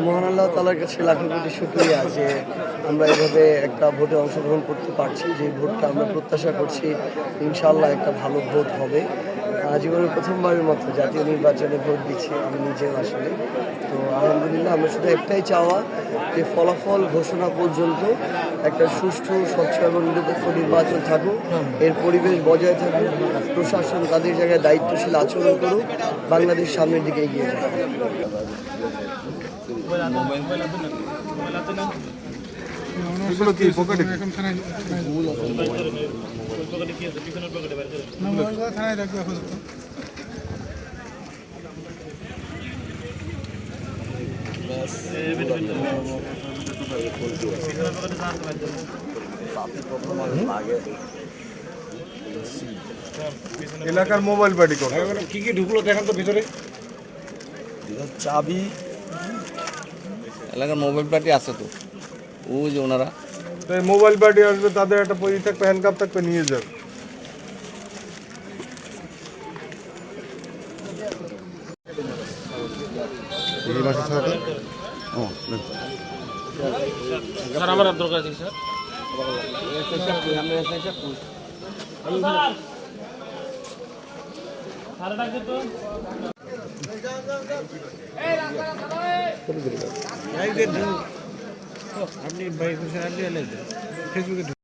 মহান আল্লাহ তাআলার কাছে লাখো কোটি শুকরিয়া যে আমরা এভাবে একটা ভোটে অংশগ্রহণ করতে পারছি, যে ভোটটা আমরা প্রত্যাশা করছি ইনশাআল্লাহ একটা ভালো ভোট হবে। জীবনের প্রথমবারের মতো জাতীয় নির্বাচনে ভোট দিচ্ছি আমি নিজেও আসলে। তো আলহামদুলিল্লাহ, আমরা শুধু একটাই চাওয়া যে ফলাফল ঘোষণা পর্যন্ত একটা সুষ্ঠু, স্বচ্ছ এবং নিরপেক্ষ নির্বাচন থাকুক, এর পরিবেশ বজায় থাকুক, প্রশাসন তাদের জায়গায় দায়িত্বশীল আচরণ করুক, বাংলাদেশ সামনের দিকে এগিয়ে যাবে। এলাকার মোবাইল বাড়ি কোন কি কি ঢুকলো দেখেন তো ভিতরে। চাবি, এলাকার মোবাইল পার্টি আছে তো, ও যে ওনারা তো এই মোবাইল বাড়ি আসবে, তাদের একটা পয়সা থাকবে, হ্যান্ডকাপ থাকবে, নিয়ে যাবে। স্যার আমার দরকার আছে স্যার। আপনি ভাই ফেসবুকে